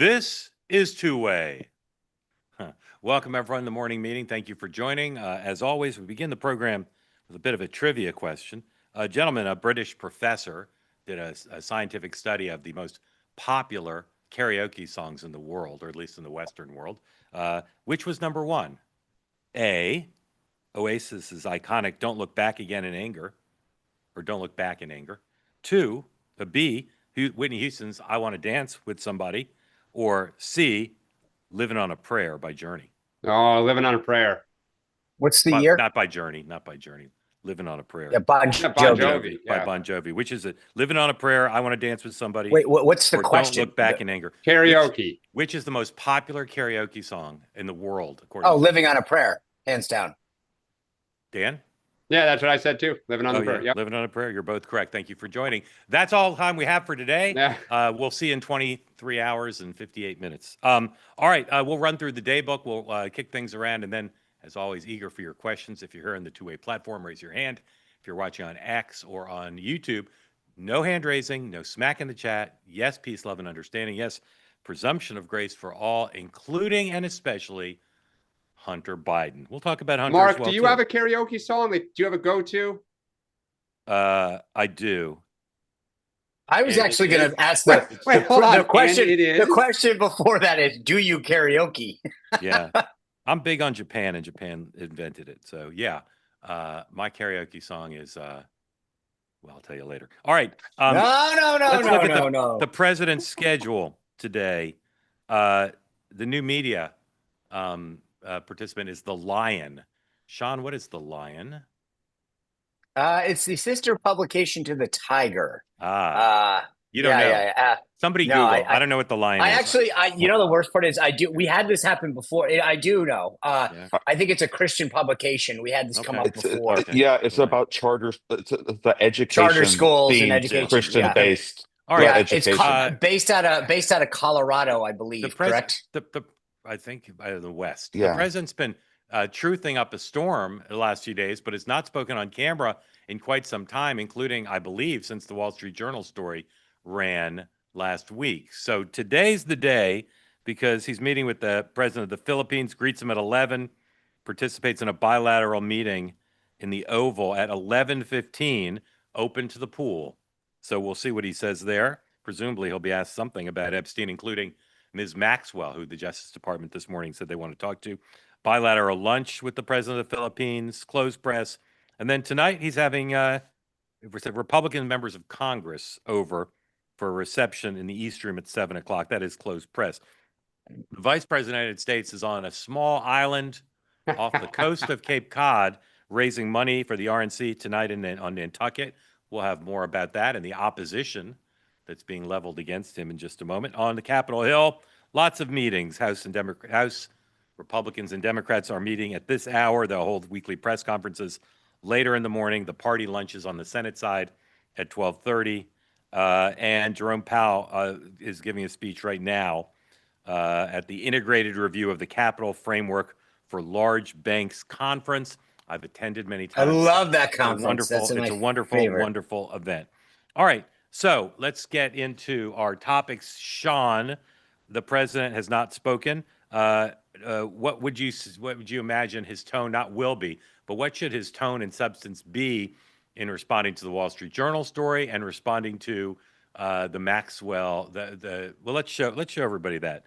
This is two-way. Welcome, everyone, to the morning meeting. Thank you for joining. As always, we begin the program with a bit of a trivia question. A gentleman, a British professor, did a scientific study of the most popular karaoke songs in the world, or at least in the Western world. Which was number one? A, Oasis's iconic "Don't Look Back Again in Anger," or "Don't Look Back in Anger." Two, B, Whitney Houston's "I Want to Dance with Somebody," or C, "Living on a Prayer" by Journey. Oh, Living on a Prayer. What's the year? Not by Journey. "Living on a Prayer." Yeah, Bon Jovi. By Bon Jovi. Which is it? "Living on a Prayer," "I Want to Dance with Somebody." Wait, what's the or question? "Don't Look Back in Anger." Karaoke. Which is the most popular karaoke song in the world, according to "Living on a Prayer," hands down. Dan? Yeah, that's what I said too. Living on a Prayer. Yeah. Yep. "Living on a Prayer." You're both correct. Thank you for joining. That's all the time we have for today. Yeah. We'll see you in 23 hours and 58 minutes. All right. We'll run through the day book. We'll kick things around. And then, as always, eager for your questions. If you're here on the two-way platform, raise your hand. If you're watching on X or on YouTube, no hand raising, no smack in the chat. Yes, peace, love, and understanding. Yes, presumption of grace for all, including and especially Hunter Biden. We'll talk about Hunter Mark, as well, do you too. have a karaoke song? Do you have a go-to? I do. I was actually going to ask hold on. the question. And it is? The question before that is, do you karaoke? Yeah. I'm big on Japan, and Japan invented it. So, yeah, my karaoke song is, well, I'll tell you later. All right. Let's look at the president's schedule today. The new media participant is The Lion. Sean, what is The Lion? It's the sister publication to the Tiger. You don't know. Yeah. Somebody Google. I don't know what The Lion is. You know, the worst part is we had this happen before. I do know. Yeah. I think it's a Christian publication. We had this come up before. It's about charters, the education, charter schools and education, Christian-based. All right, it's based out of Colorado, I believe. Correct? I think the West. Yeah. The president's been truthing up a storm the last few days, but has not spoken on camera in quite some time, including, I believe, since the Wall Street Journal story ran last week. So today's the day, because he's meeting with the president of the Philippines, greets him at 11, participates in a bilateral meeting in the Oval at 11:15, open to the pool. So we'll see what he says there. Presumably he'll be asked something about Epstein, including Ms. Maxwell, who the Justice Department this morning said they want to talk to. Bilateral lunch with the president of the Philippines, closed press. And then tonight he's having Republican members of Congress over for a reception in the East Room at 7 o'clock. That is closed press. The Vice President of the United States is on a small island off the coast of Cape Cod, raising money for the RNC tonight on Nantucket. We'll have more about that and the opposition that's being leveled against him in just a moment. On the Capitol Hill, lots of meetings. House Republicans and Democrats are meeting at this hour. They'll hold weekly press conferences later in the morning. The party lunches on the Senate side at 12:30. And Jerome Powell is giving a speech right now at the Integrated Review of the Capital Framework for Large Banks Conference. I've attended many times. I love that conference. It's a wonderful event. All right, so let's get into our topics. Sean, the president has not spoken. What would you imagine his tone will be, but what should his tone and substance be in responding to the Wall Street Journal story and responding to the Maxwell? Let's show everybody that.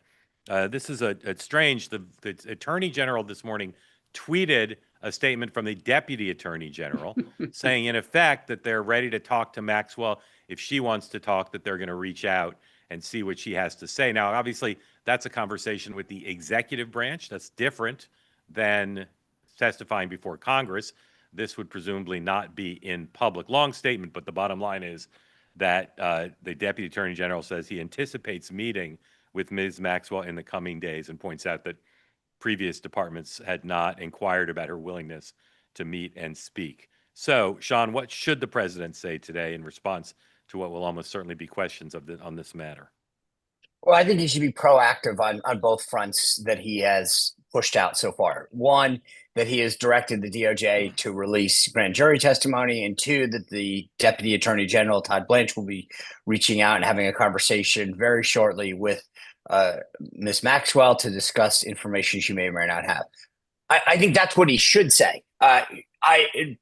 This is it's strange. The Attorney General this morning tweeted a statement from the Deputy Attorney General saying, in effect, that they're ready to talk to Maxwell if she wants to talk, that they're going to reach out and see what she has to say. Now, obviously, that's a conversation with the executive branch. That's different than testifying before Congress. This would presumably not be in public. Long statement, but the bottom line is that the Deputy Attorney General says he anticipates meeting with Ms. Maxwell in the coming days and points out that previous departments had not inquired about her willingness to meet and speak. So, Sean, what should the president say today in response to what will almost certainly be questions on this matter? Well, I think he should be proactive on both fronts that he has pushed out so far. One, that he has directed the DOJ to release grand jury testimony, and two, that the Deputy Attorney General, Todd Blanche, will be reaching out and having a conversation very shortly with Ms. Maxwell to discuss information she may or may not have. I think that's what he should say. I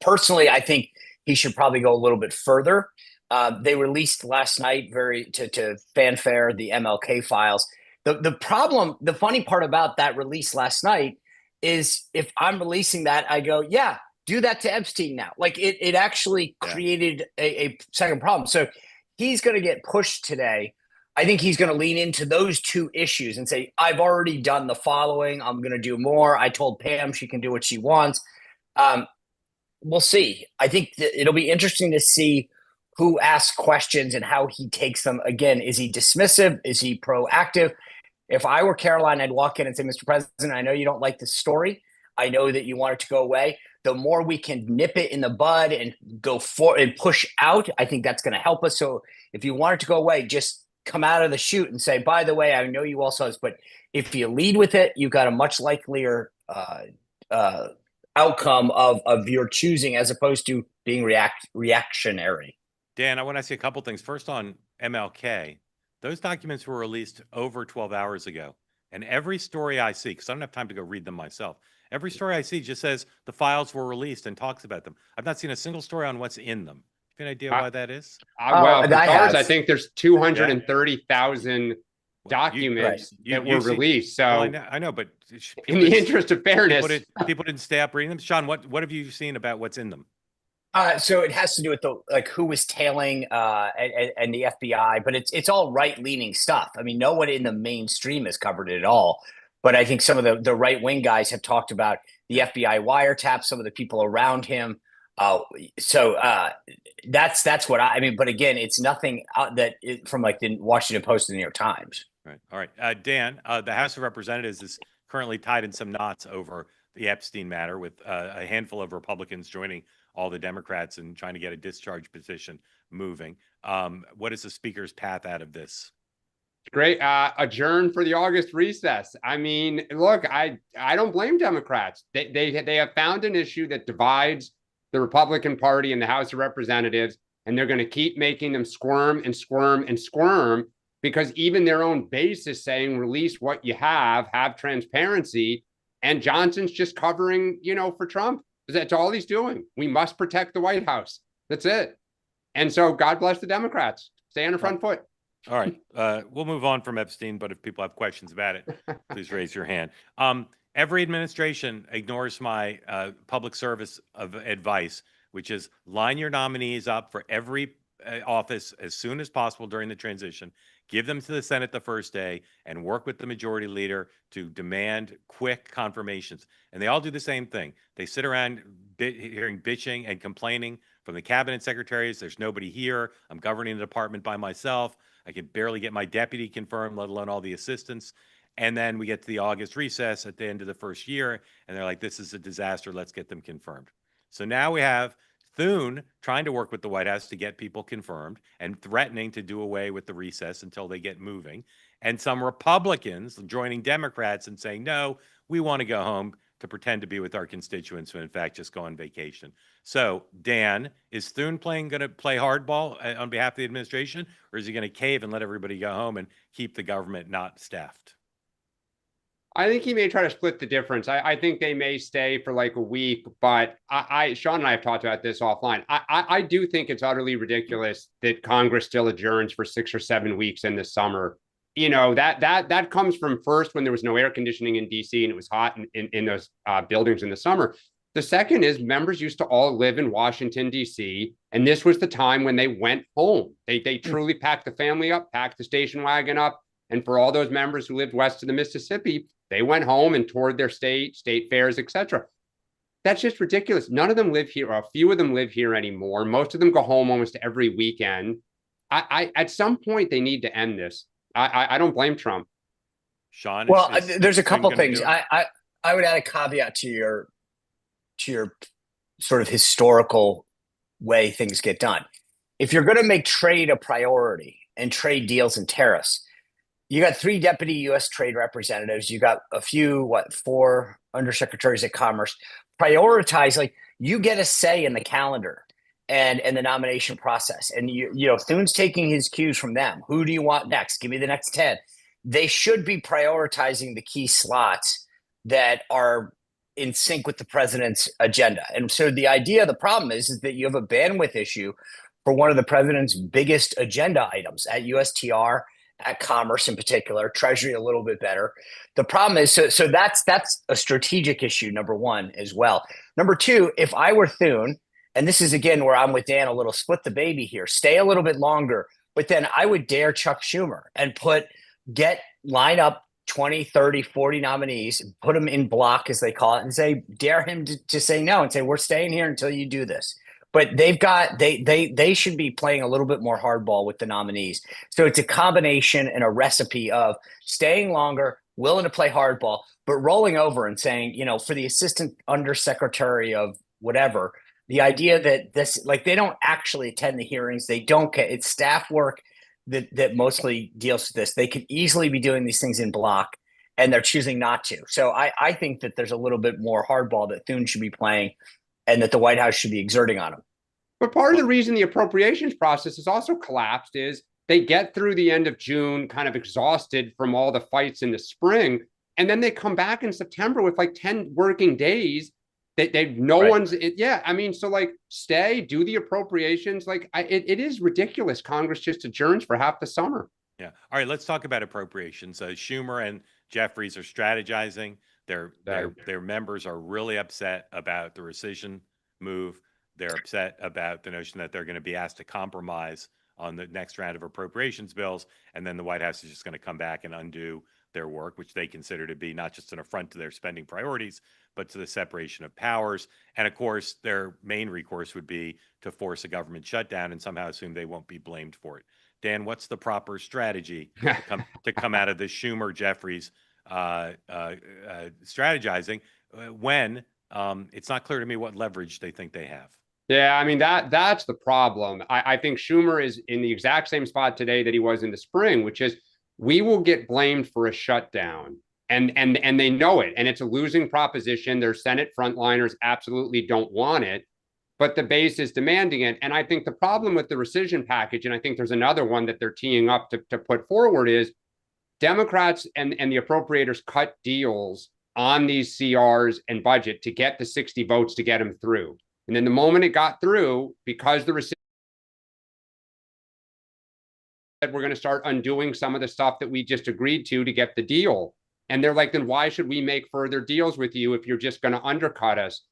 personally, I think he should probably go a little bit further. They released last night to fanfare the MLK files. The funny part about that release last night is if I'm releasing that, I go, yeah, do that to Epstein now. Like it actually created a second problem. So he's going to get pushed today. I think he's going to lean into those two issues and say, I've already done the following. I'm going to do more. I told Pam she can do what she wants. We'll see. I think it'll be interesting to see who asks questions and how he takes them. Again, is he dismissive? Is he proactive? If I were Caroline, I'd walk in and say, Mr. President, I know you don't like this story. I know that you want it to go away. The more we can nip it in the bud and go for and push out, I think that's going to help us. So if you want it to go away, just come out of the chute and say, by the way, I know you also this, but if you lead with it, you've got a much likelier outcome of your choosing as opposed to being reactionary. Dan, I want to ask you a couple things. First on MLK, those documents were released over 12 hours ago. And every story I see, because I don't have time to go read them myself, every story I see just says the files were released and talks about them. I've not seen a single story on what's in them. Do you have an idea why that is? Well, for ours, I think there's 230,000 documents that were released. So well, I know, but in the interest of fairness, people didn't stay up reading them. Sean, what have you seen about what's in them? So it has to do with who was tailing and the FBI, but it's all right-leaning stuff. I mean, no one in the mainstream has covered it at all. But I think some of the right-wing guys have talked about the FBI wiretap, some of the people around him. So that's what I mean. But again, it's nothing from like the Washington Post and the New York Times. Right. All right. Dan, the House of Representatives is currently tied in some knots over the Epstein matter, with a handful of Republicans joining all the Democrats and trying to get a discharge petition moving. What is the Speaker's path out of this? Great. Adjourn for the August recess. I mean, look, I don't blame Democrats. They have found an issue that divides the Republican Party in the House of Representatives, and they're going to keep making them squirm and squirm and squirm, because even their own base is saying, release what you have transparency. And Johnson's just covering, for Trump. That's all he's doing. We must protect the White House. That's it. And so God bless the Democrats. Stay on the front foot. All right. We'll move on from Epstein, but if people have questions about it, please raise your hand. Every administration ignores my public service of advice, which is line your nominees up for every office as soon as possible during the transition, give them to the Senate the first day, and work with the majority leader to demand quick confirmations. And they all do the same thing. They sit around hearing bitching and complaining from the cabinet secretaries. There's nobody here. I'm governing the department by myself. I can barely get my deputy confirmed, let alone all the assistants. And then we get to the August recess at the end of the first year, and they're like, this is a disaster. Let's get them confirmed. So now we have Thune trying to work with the White House to get people confirmed and threatening to do away with the recess until they get moving. And some Republicans joining Democrats and saying, no, we want to go home to pretend to be with our constituents who in fact just go on vacation. So, Dan, is Thune going to play hardball on behalf of the administration, or is he going to cave and let everybody go home and keep the government not staffed? I think he may try to split the difference. I think they may stay for like a week, but Sean and I have talked about this offline. I do think it's utterly ridiculous that Congress still adjourns for 6 or 7 weeks in the summer. That comes from first when there was no air conditioning in DC and it was hot in those buildings in the summer. The second is members used to all live in Washington, D.C., and this was the time when they went home. They truly packed the family up, packed the station wagon up. And for all those members who lived west of the Mississippi, they went home and toured their state fairs, etc. That's just ridiculous. None of them live here, or a few of them live here anymore. Most of them go home almost every weekend. At some point, they need to end this. I don't blame Trump. Sean? Well, there's a couple things. I would add a caveat to your sort of historical way things get done. If you're going to make trade a priority and trade deals and tariffs, you got 3 deputy U.S. trade representatives. You got a few, 4 undersecretaries of commerce. Prioritize, like, you get a say in the calendar and the nomination process. And Thune's taking his cues from them. Who do you want next? Give me the next 10. they should be prioritizing the key slots that are in sync with the president's agenda. And so the idea, the problem is that you have a bandwidth issue for one of the president's biggest agenda items at USTR, at Commerce in particular, Treasury a little bit better. The problem is, so that's a strategic issue, number one, as well. Number two, if I were Thune, and this is again where I'm with Dan a little, split the baby here, stay a little bit longer, but then I would dare Chuck Schumer and line up 20, 30, 40 nominees, put them in block, as they call it, and dare him to say no and say, we're staying here until you do this. But they should be playing a little bit more hardball with the nominees. So it's a combination and a recipe of staying longer, willing to play hardball, but rolling over and saying, for the assistant undersecretary of whatever, the idea that they don't actually attend the hearings, they don't get, it's staff work that mostly deals with this. They could easily be doing these things in block, and they're choosing not to. So I think that there's a little bit more hardball that Thune should be playing, and that the White House should be exerting on him. But part of the reason the appropriations process has also collapsed is they get through the end of June kind of exhausted from all the fights in the spring, and then they come back in September with like 10 working days. So stay, do the appropriations. It is ridiculous. Congress just adjourns for half the summer. Yeah. All right. Let's talk about appropriations. Schumer and Jeffries are strategizing. Their members are really upset about the rescission move. They're upset about the notion that they're going to be asked to compromise on the next round of appropriations bills, and then the White House is just going to come back and undo their work, which they consider to be not just an affront to their spending priorities, but to the separation of powers. And of course, their main recourse would be to force a government shutdown and somehow assume they won't be blamed for it. Dan, what's the proper strategy to come out of the Schumer-Jeffries strategizing when it's not clear to me what leverage they think they have? Yeah, I mean, that's the problem. I think Schumer is in the exact same spot today that he was in the spring, which is we will get blamed for a shutdown. And they know it. And it's a losing proposition. Their Senate frontliners absolutely don't want it, but the base is demanding it. And I think the problem with the rescission package, and I think there's another one that they're teeing up to put forward, is Democrats and the appropriators cut deals on these CRs and budget to get the 60 votes to get them through. And then the moment it got through, because the rescission, we're going to start undoing some of the stuff that we just agreed to get the deal. And they're like, then why should we make further deals with you if you're just going to undercut us?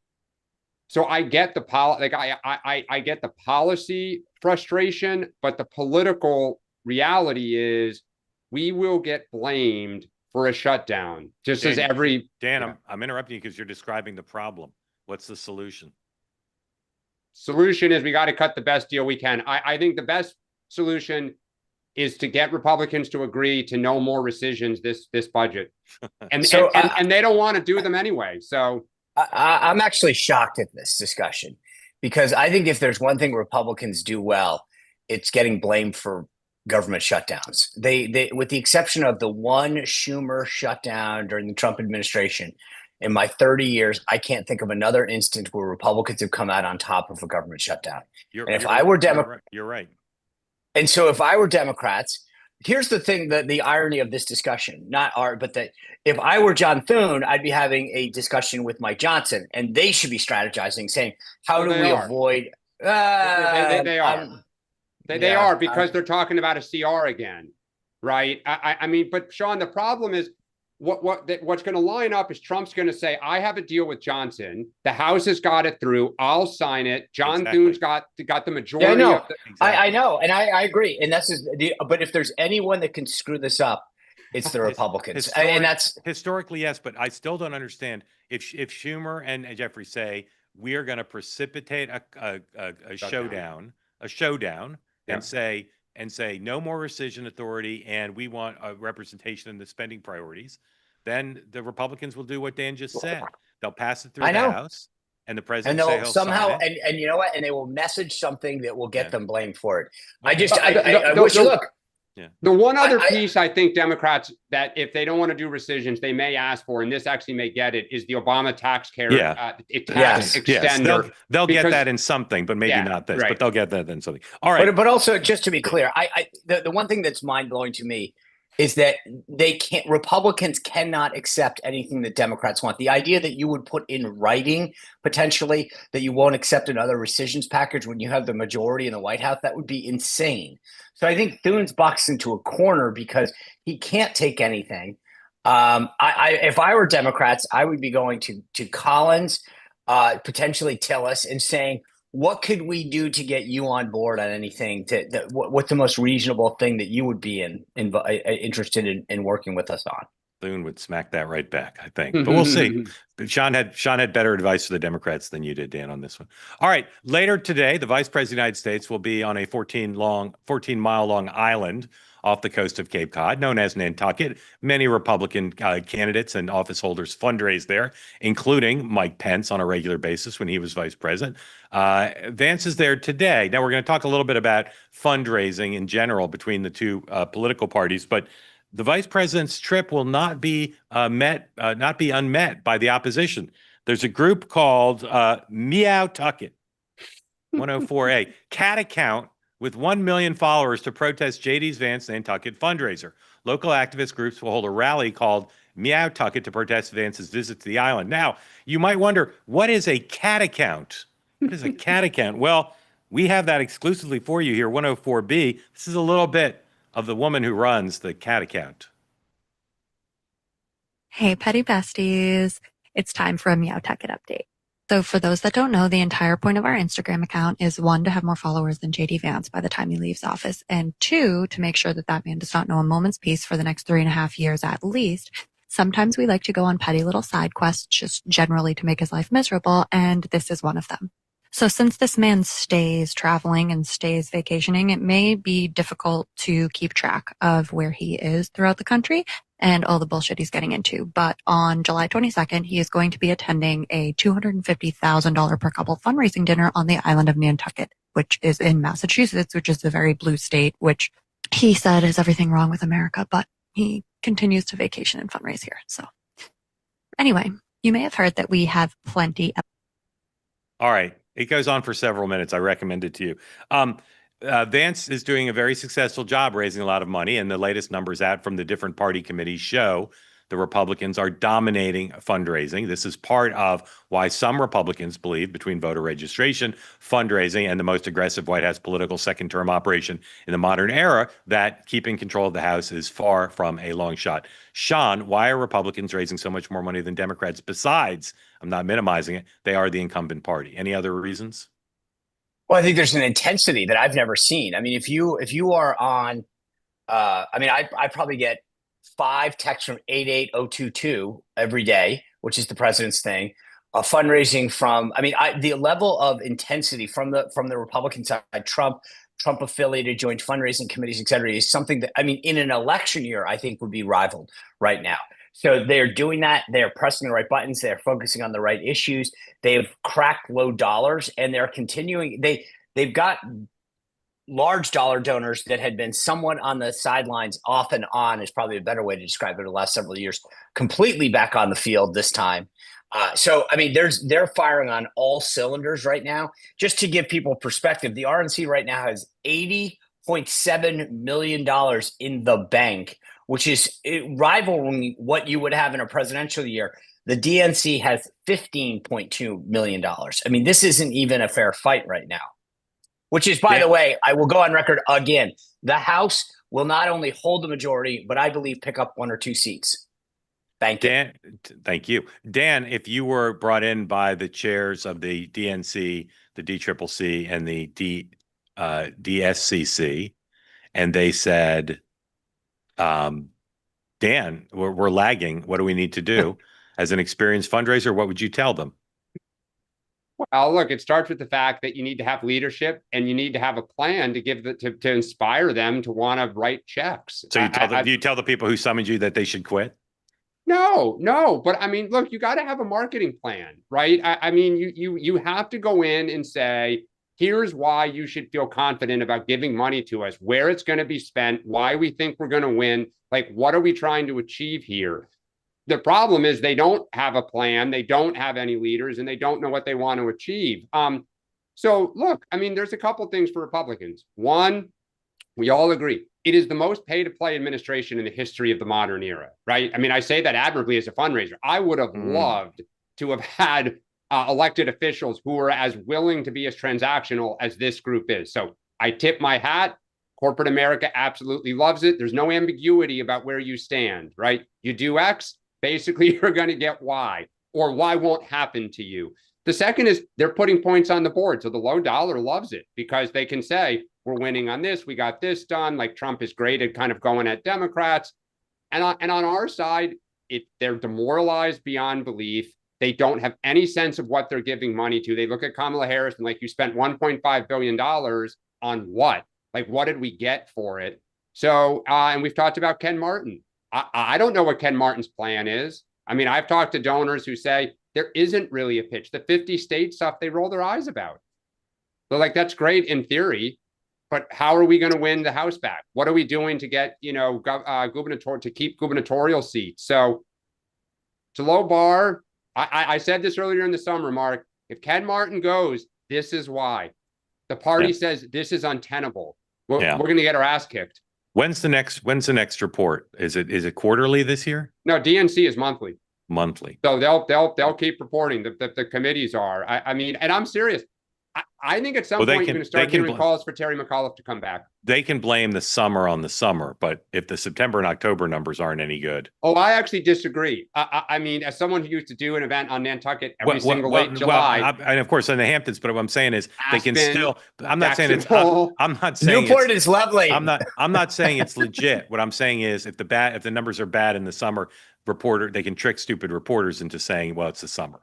So I get the I get the policy frustration, but the political reality is we will get blamed for a shutdown, just as every... Dan, I'm interrupting you because you're describing the problem. What's the solution? Solution is we got to cut the best deal we can. I think the best solution is to get Republicans to agree to no more rescissions this budget. And they don't want to do them anyway. So I'm actually shocked at this discussion, because I think if there's one thing Republicans do well, it's getting blamed for government shutdowns. They with the exception of the one Schumer shutdown during the Trump administration, in my 30 years, I can't think of another instance where Republicans have come out on top of a government shutdown. You're right. And so if I were Democrats, here's the thing, the irony of this discussion, but that if I were John Thune, I'd be having a discussion with Mike Johnson, and they should be strategizing, saying, how do we avoid... They are, because they're talking about a CR again, right? I mean, but Sean, the problem is what's going to line up is Trump's going to say, I have a deal with Johnson. The House has got it through. I'll sign it. John Thune's got the majority. Yeah, I know. And I agree. And but if there's anyone that can screw this up, it's the Republicans. And that's historically, yes, but I still don't understand if Schumer and Jeffries say, we are going to precipitate a showdown, and say no more rescission authority, and we want a representation in the spending priorities, then the Republicans will do what Dan just said. They'll pass it through the House, and the president and they'll somehow and you know what? And they will message something that will get them blamed for it. I wish you look. Yeah. The one other piece I think Democrats, that if they don't want to do rescissions, they may ask for, and this actually may get it, is the Obama tax care extender. Yes. They'll get that in something, but maybe not this. Right. But they'll get that in something. All right. But also, just to be clear, the one thing that's mind blowing to me is that Republicans cannot accept anything that Democrats want. The idea that you would put in writing potentially that you won't accept another rescissions package when you have the majority in the White House, that would be insane. So I think Thune's boxed into a corner because he can't take anything. If I were Democrats, I would be going to Collins, potentially Tillis, and saying, what could we do to get you on board on anything? What's the most reasonable thing that you would be interested in working with us on? Thune would smack that right back, I think. But we'll see. Sean had better advice for the Democrats than you did, Dan, on this one. All right. Later today, the Vice President of the United States will be on a 14-mile long island off the coast of Cape Cod, known as Nantucket. Many Republican candidates and office holders fundraise there, including Mike Pence on a regular basis when he was vice president. Vance is there today. Now, we're going to talk a little bit about fundraising in general between the two political parties, but the vice president's trip will not be unmet by the opposition. There's a group called Meow Tucket 104A, cat account with 1 million followers to protest JD's Vance Nantucket fundraiser. Local activist groups will hold a rally called Meow Tucket to protest Vance's visit to the island. Now, you might wonder, what is a cat account? What is a cat account? Well, we have that exclusively for you here, 104B. This is a little bit of the woman who runs the cat account. Hey, Petty Besties. It's time for a Meow Tucket update. So for those that don't know, the entire point of our Instagram account is 1, to have more followers than JD Vance by the time he leaves office, and 2, to make sure that that man does not know a moment's peace for the next 3.5 years at least. Sometimes we like to go on petty little side quests, just generally to make his life miserable, and this is one of them. So since this man stays traveling and stays vacationing, it may be difficult to keep track of where he is throughout the country and all the bullshit he's getting into. But on July 22nd, he is going to be attending a $250,000 per couple fundraising dinner on the island of Nantucket, which is in Massachusetts, which is a very blue state, which he said is everything wrong with America, but he continues to vacation and fundraise here. So anyway, you may have heard that we have plenty of... All right. It goes on for several minutes. I recommend it to you. Vance is doing a very successful job raising a lot of money, and the latest numbers out from the different party committees show the Republicans are dominating fundraising. This is part of why some Republicans believe, between voter registration, fundraising, and the most aggressive White House political second-term operation in the modern era, that keeping control of the House is far from a long shot. Sean, why are Republicans raising so much more money than Democrats? Besides, I'm not minimizing it, they are the incumbent party. Any other reasons? Well, I think there's an intensity that I've never seen. I mean, if you are on, I probably get 5 texts from 88022 every day, which is the president's thing. Fundraising from, the level of intensity from the Republican side, Trump affiliated joint fundraising committees, et cetera, is something that, in an election year, I think would be rivaled right now. So they're doing that. They're pressing the right buttons. They're focusing on the right issues. They've cracked low dollars, and they're continuing. They've got large dollar donors that had been somewhat on the sidelines, off and on is probably a better way to describe it, the last several years, completely back on the field this time. They're firing on all cylinders right now. Just to give people perspective, the RNC right now has $80.7 million in the bank, which is rivaling what you would have in a presidential year. The DNC has $15.2 million. This isn't even a fair fight right now. Which is, by the way, I will go on record again. The House will not only hold the majority, but I believe pick up 1 or 2 seats. Thank you. Dan, thank you. Dan, if you were brought in by the chairs of the DNC, the DCCC, and the DSCC, and they said, Dan, we're lagging. What do we need to do? As an experienced fundraiser, what would you tell them? Well, look, it starts with the fact that you need to have leadership and you need to have a plan to give to inspire them to want to write checks. So you tell the people who summoned you that they should quit? No. But look, you got to have a marketing plan, right? You have to go in and say, here's why you should feel confident about giving money to us, where it's going to be spent, why we think we're going to win. Like, what are we trying to achieve here? The problem is they don't have a plan, they don't have any leaders, and they don't know what they want to achieve. So look, there's a couple things for Republicans. One, We all agree. It is the most pay-to-play administration in the history of the modern era, right? I mean, I say that admirably as a fundraiser. I would have loved to have had elected officials who were as willing to be as transactional as this group is. So I tip my hat. Corporate America absolutely loves it. There's no ambiguity about where you stand, right? You do X, basically you're going to get Y, or Y won't happen to you. The second is they're putting points on the board. So the low dollar loves it because they can say, we're winning on this. We got this done. Like Trump is great at kind of going at Democrats. And on our side, they're demoralized beyond belief. They don't have any sense of what they're giving money to. They look at Kamala Harris and like, you spent $1.5 billion on what? Like, what did we get for it? So, and we've talked about Ken Martin. I don't know what Ken Martin's plan is. I mean, I've talked to donors who say there isn't really a pitch. The 50 state stuff, they roll their eyes about. They're like, that's great in theory, but how are we going to win the House back? What are we doing to get, to keep gubernatorial seats? So it's a low bar. I said this earlier in the summer, Mark. If Ken Martin goes, this is why. The party says this is untenable. We're going to get our ass kicked. When's the next report? Is it quarterly this year? No, DNC is monthly. Monthly. So they'll keep reporting. The committees are. I mean, and I'm serious. I think at some point you're going to start hearing calls for Terry McAuliffe to come back. They can blame the summer on the summer, but if the September and October numbers aren't any good. Oh, I actually disagree. I mean, as someone who used to do an event on Nantucket every single late July. And of course in the Hamptons, but what I'm saying is they can still, I'm not saying it's, I'm not saying Newport is lovely. I'm not saying it's legit. What I'm saying is if the numbers are bad in the summer, they can trick stupid reporters into saying, well, it's the summer.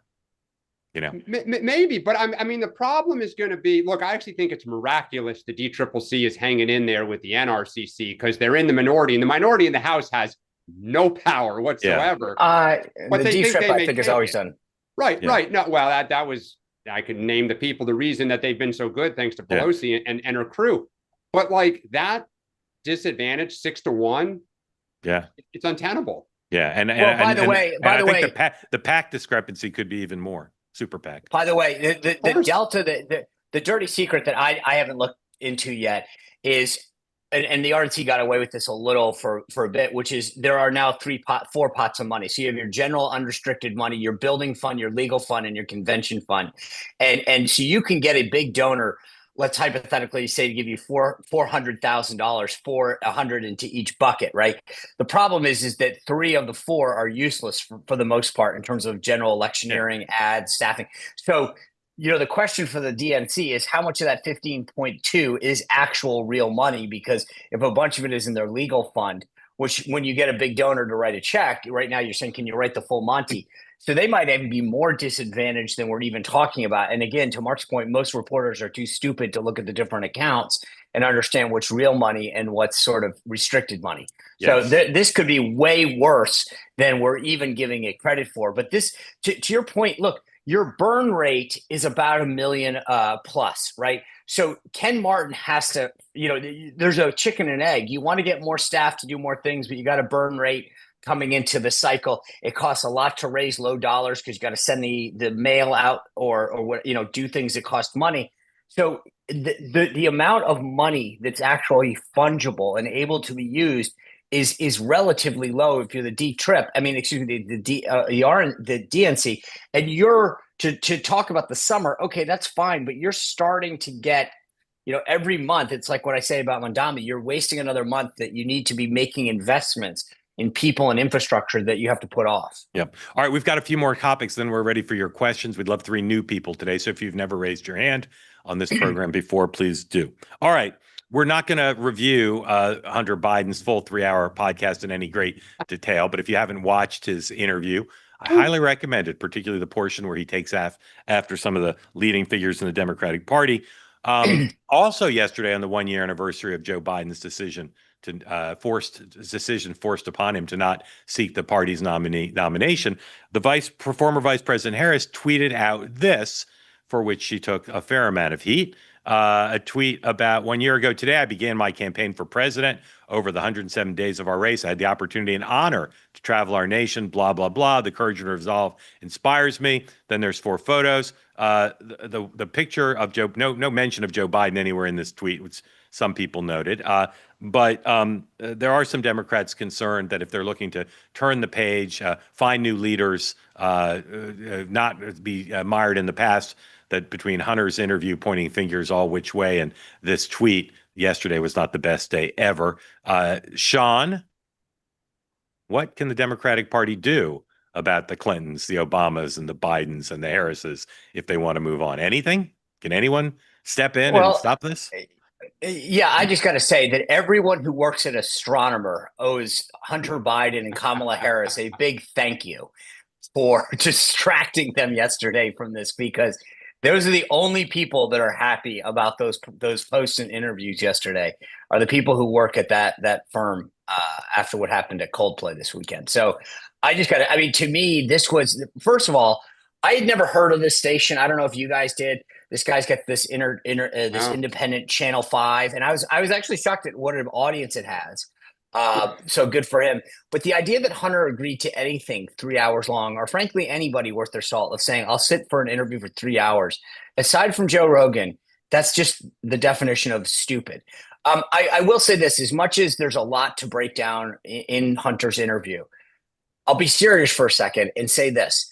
Maybe, but I mean, the problem is going to be, look, I actually think it's miraculous the DCCC is hanging in there with the NRCC because they're in the minority, and the minority in the House has no power whatsoever. But the D-trip, I think, is always done. Right. No, well, that was, I could name the people, the reason that they've been so good, thanks to Pelosi and her crew. But like that disadvantage 6-1, it's untenable. Yeah, and by the way, the PAC discrepancy could be even more. Super PAC. By the way, the delta, the dirty secret that I haven't looked into yet is, and the RNC got away with this a little for a bit, which is there are now 4 pots of money. So you have your general unrestricted money, your building fund, your legal fund, and your convention fund, and so you can get a big donor. Let's hypothetically say to give you $400,000, 400 into each bucket, right? The problem is that 3 of the 4 are useless for the most part in terms of general electioneering, ads, staffing. So, the question for the DNC is how much of that 15.2 is actual real money? Because if a bunch of it is in their legal fund, which when you get a big donor to write a check, right now you're saying, can you write the full Monty? So they might even be more disadvantaged than we're even talking about. And again, to Mark's point, most reporters are too stupid to look at the different accounts and understand what's real money and what's sort of restricted money. Yes. So this could be way worse than we're even giving it credit for. But this, to your point, look, your burn rate is about $1 million plus, right? So Ken Martin has to, there's a chicken and egg. You want to get more staff to do more things, but you got a burn rate coming into the cycle. It costs a lot to raise low dollars because you got to send the mail out or what, do things that cost money. So the amount of money that's actually fungible and able to be used is relatively low if you're the D-trip. I mean, excuse me, the DNC, and you're to talk about the summer. Okay, that's fine, but you're starting to get, every month. It's like what I say about Mondami. You're wasting another month that you need to be making investments in people and infrastructure that you have to put off. Yep. All right, we've got a few more topics, then we're ready for your questions. We'd love 3 new people today. So if you've never raised your hand on this program before, please do. All right. We're not going to review Hunter Biden's full 3-hour podcast in any great detail, but if you haven't watched his interview, I highly recommend it, particularly the portion where he takes after some of the leading figures in the Democratic Party. Also yesterday on the 1-year anniversary of Joe Biden's decision forced upon him to not seek the party's nomination, the former Vice President Harris tweeted out this, for which she took a fair amount of heat. A tweet about 1 year ago today, I began my campaign for president. Over the 107 days of our race, I had the opportunity and honor to travel our nation, blah, blah, blah. The courage and resolve inspires me. Then there's 4 photos. The picture of Joe, no mention of Joe Biden anywhere in this tweet, which some people noted. But there are some Democrats concerned that if they're looking to turn the page, find new leaders, not be mired in the past, that between Hunter's interview pointing fingers all which way and this tweet yesterday was not the best day ever. Sean, what can the Democratic Party do about the Clintons, the Obamas, and the Bidens and the Harrises if they want to move on? Anything? Can anyone step in and stop this? Yeah, I just got to say that everyone who works at Astronomer owes Hunter Biden and Kamala Harris a big thank you for distracting them yesterday from this, because those are the only people that are happy about those posts and interviews yesterday are the people who work at that firm after what happened at Coldplay this weekend. So I just got to, I mean, to me, this was, first of all, I had never heard of this station. I don't know if you guys did. This guy's got this this independent Channel 5, and I was actually shocked at what an audience it has. So good for him. But the idea that Hunter agreed to anything 3 hours long, or frankly anybody worth their salt, of saying I'll sit for an interview for 3 hours, aside from Joe Rogan, that's just the definition of stupid. I will say this: as much as there's a lot to break down in Hunter's interview, I'll be serious for a second and say this.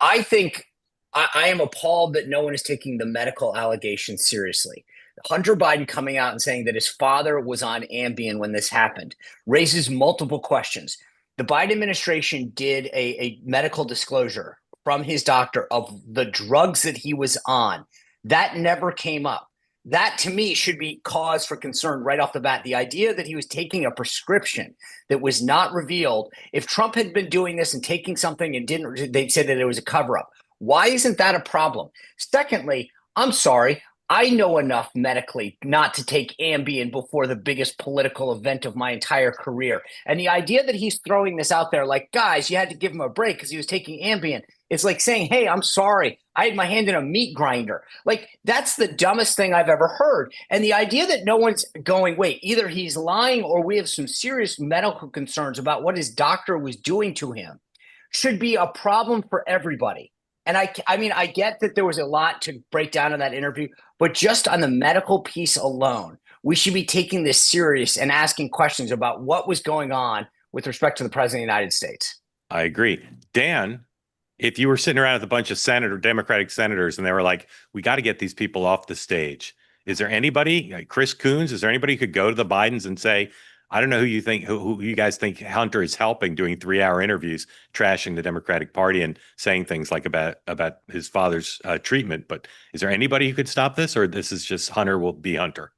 I think I am appalled that no one is taking the medical allegations seriously. Hunter Biden coming out and saying that his father was on Ambien when this happened raises multiple questions. The Biden administration did a medical disclosure from his doctor of the drugs that he was on. That never came up. That, to me, should be cause for concern right off the bat. The idea that he was taking a prescription that was not revealed. If Trump had been doing this and taking something and didn't, they said that it was a cover-up. Why isn't that a problem? Secondly, I'm sorry, I know enough medically not to take Ambien before the biggest political event of my entire career. And the idea that he's throwing this out there like, guys, you had to give him a break because he was taking Ambien. It's like saying, hey, I'm sorry, I had my hand in a meat grinder. Like, that's the dumbest thing I've ever heard. And the idea that no one's going, wait, either he's lying or we have some serious medical concerns about what his doctor was doing to him should be a problem for everybody. And I mean, I get that there was a lot to break down in that interview, but just on the medical piece alone, we should be taking this serious and asking questions about what was going on with respect to the president of the United States. I agree. Dan, if you were sitting around with a bunch of Democratic senators, and they were like, we got to get these people off the stage. Is there anybody, like Chris Coons, is there anybody who could go to the Bidens and say, I don't know who you guys think Hunter is helping doing 3-hour interviews, trashing the Democratic Party and saying things like about his father's treatment. But is there anybody who could stop this, or this is just Hunter will be Hunter?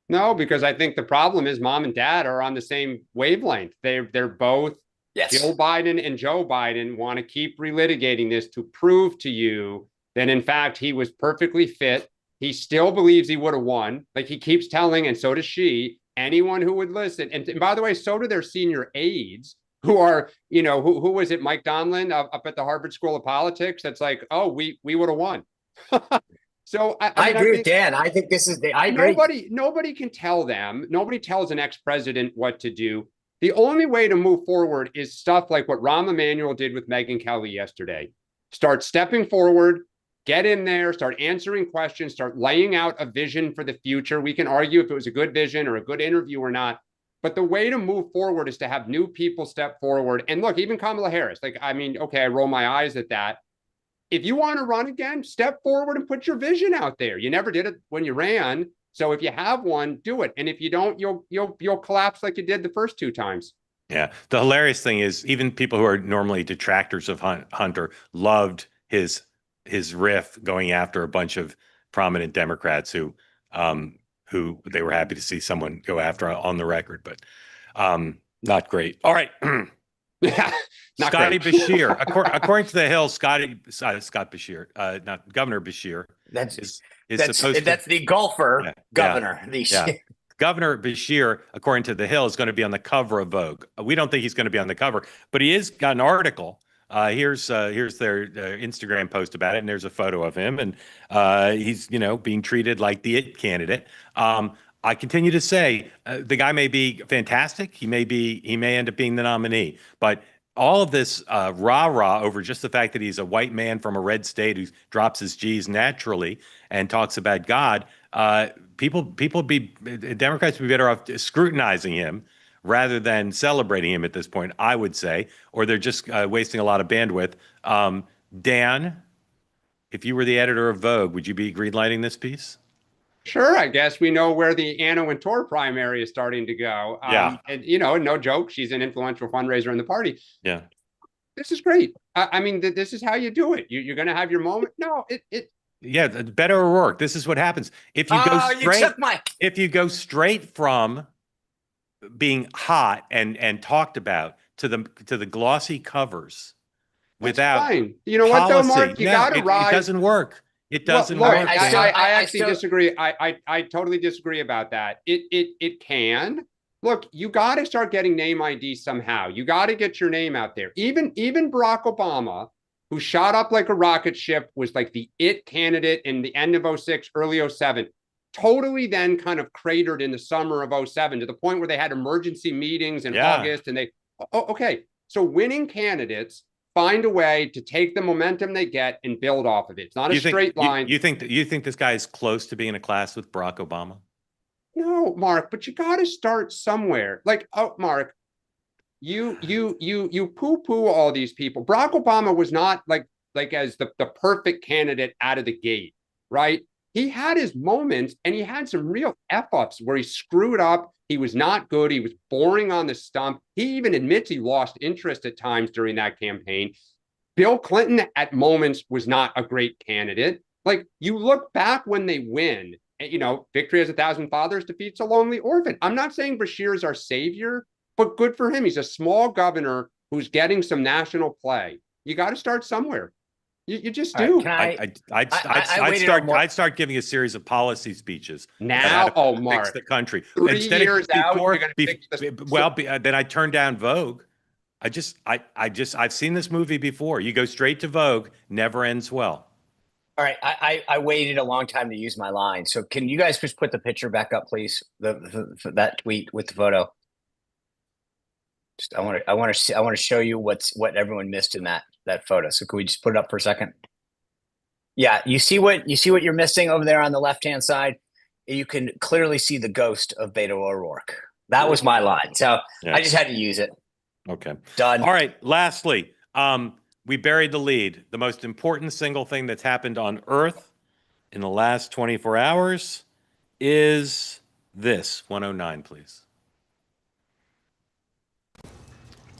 No, because I think the problem is mom and dad are on the same wavelength. They're both, yes. Jill Biden and Joe Biden want to keep relitigating this to prove to you that, in fact, he was perfectly fit. He still believes he would have won. Like he keeps telling, and so does she. Anyone who would listen, and by the way, so do their senior aides who are, who was it? Mike Donlin up at the Harvard School of Politics. That's like, oh, we would have won. So I agree with Dan. I think this is I agree. Nobody can tell them. Nobody tells an ex-president what to do. The only way to move forward is stuff like what Rahm Emanuel did with Megyn Kelly yesterday. Start stepping forward. Get in there, start answering questions, start laying out a vision for the future. We can argue if it was a good vision or a good interview or not. But the way to move forward is to have new people step forward. And look, even Kamala Harris, I roll my eyes at that. If you want to run again, step forward and put your vision out there. You never did it when you ran. So if you have one, do it. And if you don't, you'll collapse like you did the first 2 times. Yeah. The hilarious thing is even people who are normally detractors of Hunter loved his riff going after a bunch of prominent Democrats who they were happy to see someone go after on the record, but not great. All right. Yeah, Scotty Beshear, according to the Hill, Scott Beshear, not Governor Beshear. That's the golfer governor. Yeah. Governor Beshear, according to the Hill, is going to be on the cover of Vogue. We don't think he's going to be on the cover, but he is got an article. Here's their Instagram post about it, and there's a photo of him, and he's being treated like the it candidate. I continue to say the guy may be fantastic. He may end up being the nominee, but all of this rah-rah over just the fact that he's a white man from a red state who drops his G's naturally and talks about God, Democrats would be better off scrutinizing him rather than celebrating him at this point, I would say, or they're just wasting a lot of bandwidth. Dan, if you were the editor of Vogue, would you be greenlighting this piece? Sure, I guess we know where the Anna Wintour primary is starting to go. Yeah. And, no joke, she's an influential fundraiser in the party. Yeah. This is great. I mean, this is how you do it. You're going to have your moment. No, Yeah, better O'Rourke. This is what happens. If you go straight, if you go straight from being hot and talked about to the glossy covers without fine. You know what though, Mark? You got to rise. It doesn't work. It doesn't Look, work. I actually disagree. I totally disagree about that. It can. Look, you got to start getting name ID somehow. You got to get your name out there. Even Barack Obama, who shot up like a rocket ship, was like the it candidate in the end of 06, early 07. Totally then kind of cratered in the summer of 07 to the point where they had emergency meetings in August. And okay. So winning candidates find a way to take the momentum they get and build off of it. It's not a straight line. You think this guy is close to being in a class with Barack Obama? No, Mark, but you got to start somewhere. Like, Mark, you poo-poo all these people. Barack Obama was not like as the perfect candidate out of the gate, right? He had his moments and he had some real F-ups where he screwed up. He was not good. He was boring on the stump. He even admits he lost interest at times during that campaign. Bill Clinton at moments was not a great candidate. Like, you look back when they win, victory has 1,000 fathers, defeats a lonely orphan. I'm not saying Beshear is our savior, but good for him. He's a small governor who's getting some national play. You got to start somewhere. You just do. Right, I'd start giving a series of policy speaches now. Mark, fix the country. 3 years out, then I turn down Vogue. I've seen this movie before. You go straight to Vogue, never ends well. All right, I waited a long time to use my line. So can you guys just put the picture back up, please? That tweet with the photo. Just I want to show you what everyone missed in that photo. So can we just put it up for a second? Yeah, you see what you're missing over there on the left-hand side? You can clearly see the ghost of Beto O'Rourke. That was my line. So yeah. I just had to use it. Okay. Done. All right. Lastly, we buried the lead. The most important single thing that's happened on Earth in the last 24 hours is this. 109, please.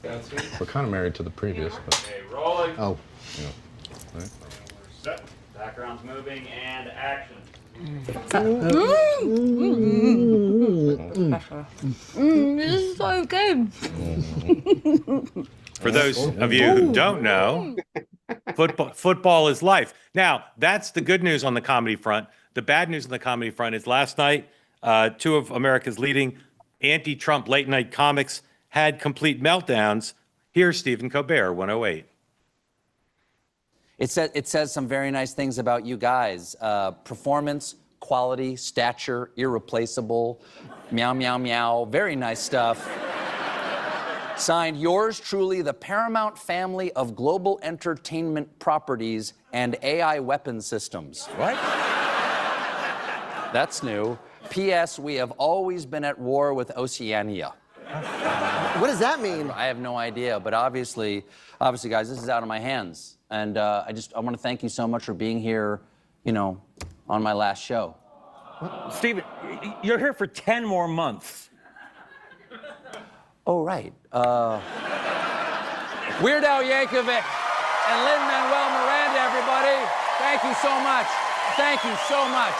We're kind of married to the previous, but... Okay, rolling. Oh, yeah. Right. Set. Background's moving and action. This is so good. For those of you who don't know, football is life. Now, that's the good news on the comedy front. The bad news on the comedy front is last night, two of America's leading anti-Trump late-night comics had complete meltdowns. Here's Stephen Colbert, 108. It says some very nice things about you guys. Performance, quality, stature, irreplaceable, meow, meow, meow. Very nice stuff. Signed, yours truly, the paramount family of global entertainment properties and AI weapon systems. What? That's new. P.S. We have always been at war with Oceania. What does that mean? I have no idea, but obviously, guys, this is out of my hands. And I want to thank you so much for being here, on my last show. Stephen, you're here for 10 more months. Oh, right. Weird Al Yankovic and Lin-Manuel Miranda, everybody. Thank you so much. Thank you so much.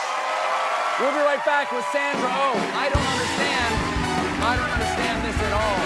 We'll be right back with Sandra Oh. I don't understand this at all.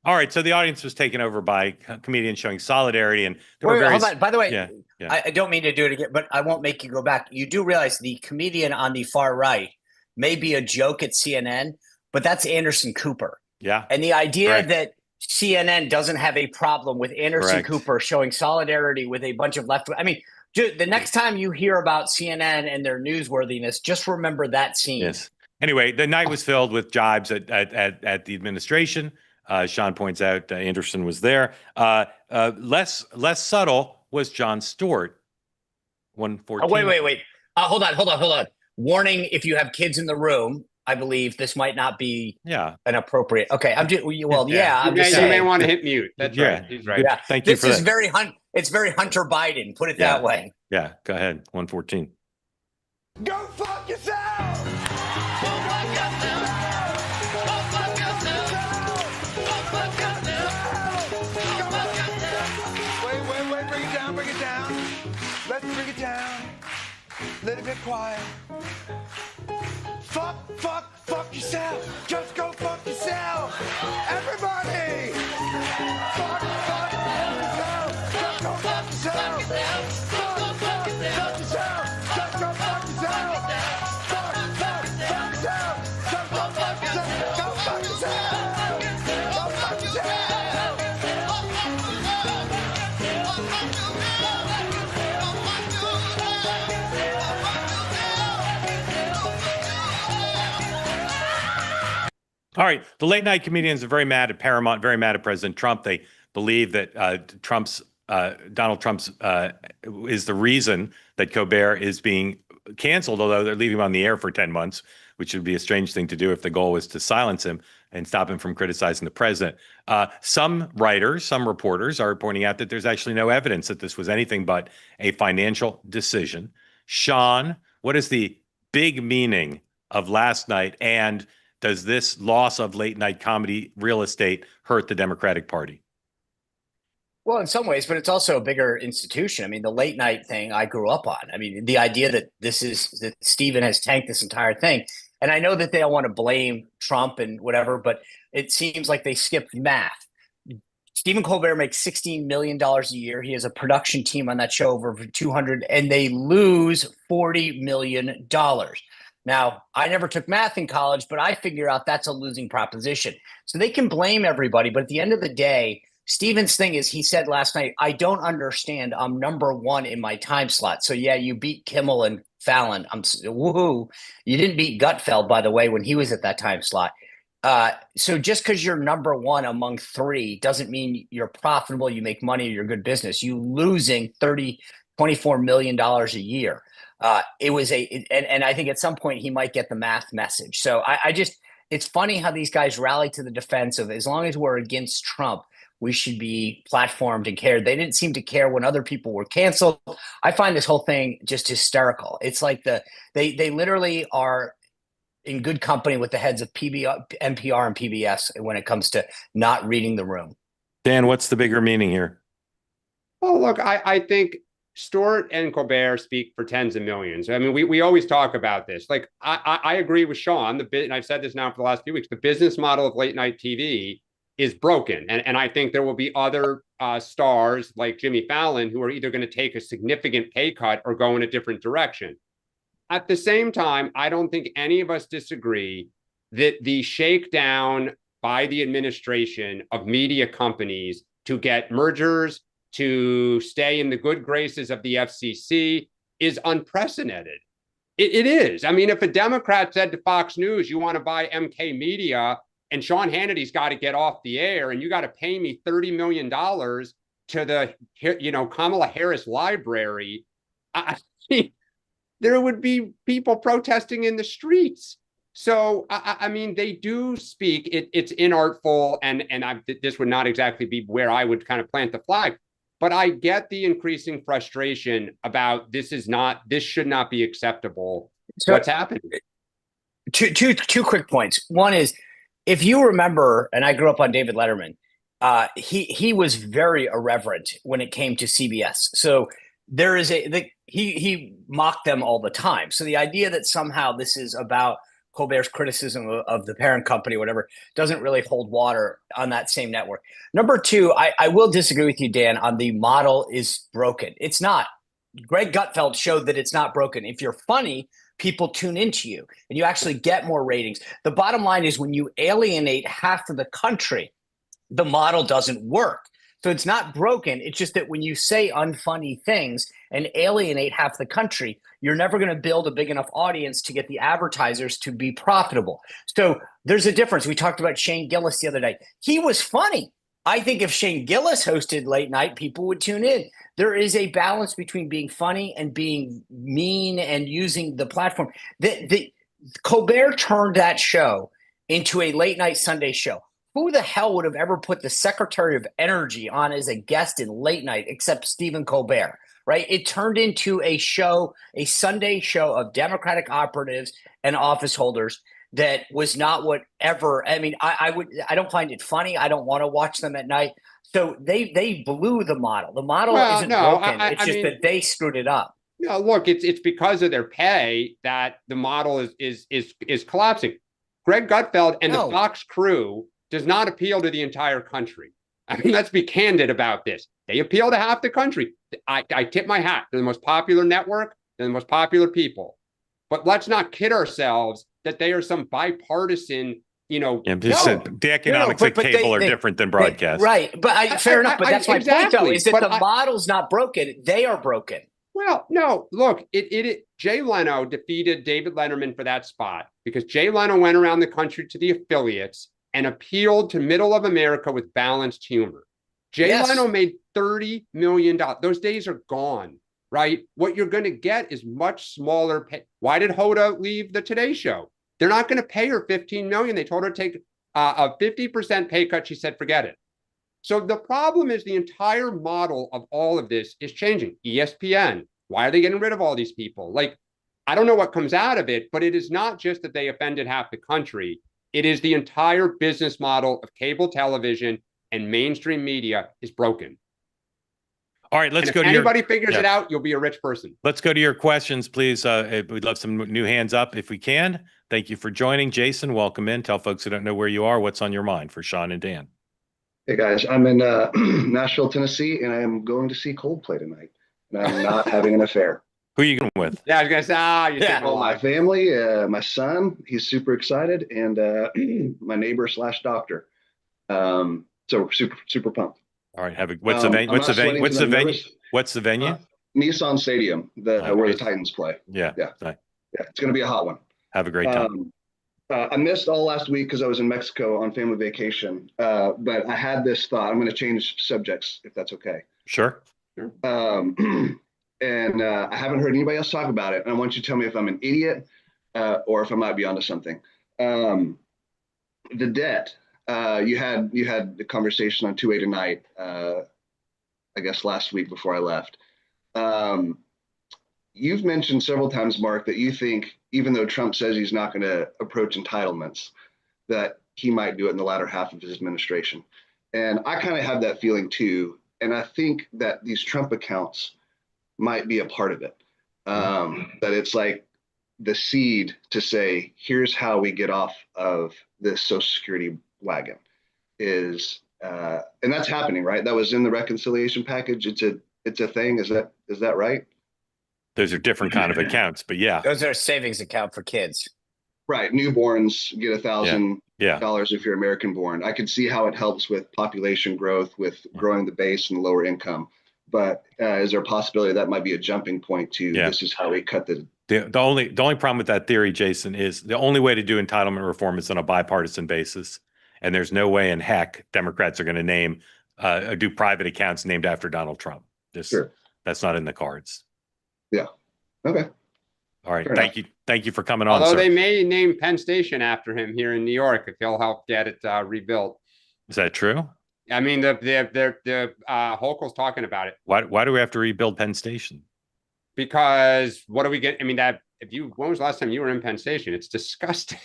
All right, so the audience was taken over by comedians showing solidarity, and there were were various... hold on. By the way, yeah. I don't mean to do it again, but I won't make you go back. You do realize the comedian on the far right may be a joke at CNN, but that's Anderson Cooper. Yeah. And the idea that CNN doesn't have a problem with Anderson Cooper showing solidarity with a bunch of left... I mean, the next time you hear about CNN and their newsworthiness, just remember that scene. Yes. Anyway, the night was filled with jibes at the administration. Sean points out Anderson was there. Less subtle was Jon Stewart. 114. Oh, wait. Hold on. Warning: if you have kids in the room, I believe this might not be an appropriate. Okay, I'm just well, yeah. I'm just saying. You may want to hit mute. That's right. He's right. Yeah, thank you for that. It's very Hunter Biden. Put it that way. Yeah, go ahead. 114. Go fuck yourself! Wait, bring it down. Let's bring it down. Let it be quiet. Fuck yourself. Just go fuck yourself. Everybody! Fuck yourself. Just go fuck yourself. Fuck yourself. Just go fuck yourself. Fuck yourself. Just go fuck yourself. Go fuck yourself. Go fuck yourself. All right. The late night comedians are very mad at Paramount, very mad at President Trump. They believe that Donald Trump's is the reason that Colbert is being canceled, although they're leaving him on the air for 10 months, which would be a strange thing to do if the goal was to silence him and stop him from criticizing the president. Some writers, some reporters are pointing out that there's actually no evidence that this was anything but a financial decision. Sean, what is the big meaning of last night, and does this loss of late night comedy real estate hurt the Democratic Party? Well, in some ways, but it's also a bigger institution. I mean, the late night thing I grew up on. I mean, the idea that that Stephen has tanked this entire thing. And I know that they don't want to blame Trump and whatever, but it seems like they skipped math. Stephen Colbert makes $16 million a year. He has a production team on that show over 200, and they lose $40 million. Now, I never took math in college, but I figure out that's a losing proposition. So they can blame everybody, but at the end of the day, Stephen's thing is, he said last night, I don't understand. I'm number one in my time slot. So yeah, you beat Kimmel and Fallon. Woohoo. You didn't beat Gutfeld, by the way, when he was at that time slot. So just because you're number one among three doesn't mean you're profitable, you make money, you're good business. You losing $24 million a year. It was and I think at some point he might get the math message. So it's funny how these guys rally to the defense of, as long as we're against Trump, we should be platformed and cared. They didn't seem to care when other people were canceled. I find this whole thing just hysterical. It's like they literally are in good company with the heads of NPR and PBS when it comes to not reading the room. Dan, what's the bigger meaning here? Well, look, I think Stewart and Colbert speak for tens of millions. I mean, we always talk about this. Like, I agree with Sean, and I've said this now for the last few weeks, the business model of late night TV is broken. And I think there will be other stars like Jimmy Fallon who are either going to take a significant pay cut or go in a different direction. At the same time, I don't think any of us disagree that the shakedown by the administration of media companies to get mergers, to stay in the good graces of the FCC is unprecedented. It is. I mean, if a Democrat said to Fox News, you want to buy MK Media, and Sean Hannity's got to get off the air, and you got to pay me $30 million to the, Kamala Harris library, there would be people protesting in the streets. So, I mean, they do speak. It's inartful, and this would not exactly be where I would kind of plant the flag. But I get the increasing frustration about this should not be acceptable. So, what's happening? Two quick points. One is, if you remember, and I grew up on David Letterman, he was very irreverent when it came to CBS. So there is he mocked them all the time. So the idea that somehow this is about Colbert's criticism of the parent company, whatever, doesn't really hold water on that same network. Number two, I will disagree with you, Dan, on the model is broken. It's not. Greg Gutfeld showed that it's not broken. If you're funny, people tune into you and you actually get more ratings. The bottom line is, when you alienate half of the country, the model doesn't work. So it's not broken. It's just that when you say unfunny things and alienate half the country, you're never going to build a big enough audience to get the advertisers to be profitable. So there's a difference. We talked about Shane Gillis the other day. He was funny. I think if Shane Gillis hosted late night, people would tune in. There is a balance between being funny and being mean and using the platform. The Colbert turned that show into a late night Sunday show. Who the hell would have ever put the Secretary of Energy on as a guest in late night except Stephen Colbert? Right? It turned into a show, a Sunday show of Democratic operatives and office holders that was not whatever. I mean, I don't find it funny. I don't want to watch them at night. So they blew the model. The model isn't broken. It's just that they screwed it up. No, look, it's because of their pay that the model is collapsing. Greg Gutfeld and the Fox crew does not appeal to the entire country. I mean, let's be candid about this. They appeal to half the country. I tip my hat. They're the most popular network. They're the most popular people. But let's not kid ourselves that they are some bipartisan, the economics of cable are different than broadcast. Right. But fair enough. But that's my point, though, is that the model's not broken. They are broken. Well, no, look, Jay Leno defeated David Letterman for that spot because Jay Leno went around the country to the affiliates and appealed to middle of America with balanced humor. Jay Leno made $30 million. Those days are gone, right? What you're going to get is much smaller pay. Why did Hoda leave the Today Show? They're not going to pay her $15 million. They told her to take a 50% pay cut. She said, forget it. So the problem is the entire model of all of this is changing. ESPN, why are they getting rid of all these people? Like, I don't know what comes out of it, but it is not just that they offended half the country. It is the entire business model of cable television and mainstream media is broken. All right, let's go to anybody figures it out, you'll be a rich person. Let's go to your questions, please. We'd love some new hands up if we can. Thank you for joining. Jason, welcome in. Tell folks who don't know where you are, what's on your mind for Sean and Dan. Hey, guys. I'm in Nashville, Tennessee, and I am going to see Coldplay tonight. And I'm not having an affair. Who are you going with? Yeah, I was going to say, well, my family, my son, he's super excited, and my neighbor / doctor. So super pumped. All right, what's the venue? What's the venue? What's the venue? Nissan Stadium, where the Titans play. Yeah. It's going to be a hot one. Have a great time. I missed all last week because I was in Mexico on family vacation. But I had this thought. I'm going to change subjects if that's okay. Sure. And I haven't heard anybody else talk about it. And I want you to tell me if I'm an idiot or if I might be onto something. The debt. You had the conversation on 2A tonight, I guess last week before I left. You've mentioned several times, Mark, that you think even though Trump says he's not going to approach entitlements, that he might do it in the latter half of his administration. And I kind of have that feeling too. And I think that these Trump accounts might be a part of it. That it's like the seed to say, here's how we get off of this Social Security wagon is, and that's happening, right? That was in the reconciliation package. It's a thing. Is that right? Those are different kind of accounts, but yeah. Those are a savings account for kids. Right. Newborns get $1,000 if you're American born. I could see how it helps with population growth, with growing the base and lower income. But is there a possibility that might be a jumping point to this is how we cut the only problem with that theory, Jason, is the only way to do entitlement reform is on a bipartisan basis. And there's no way in heck Democrats are going to do private accounts named after Donald Trump. That's not in the cards. Yeah. Okay. All right. Thank you for coming on. Although they may name Penn Station after him here in New York if he'll help get it rebuilt. Is that true? I mean, the Hochul's talking about it. Why do we have to rebuild Penn Station? Because what do we get? I mean, when was the last time you were in Penn Station? It's disgusting.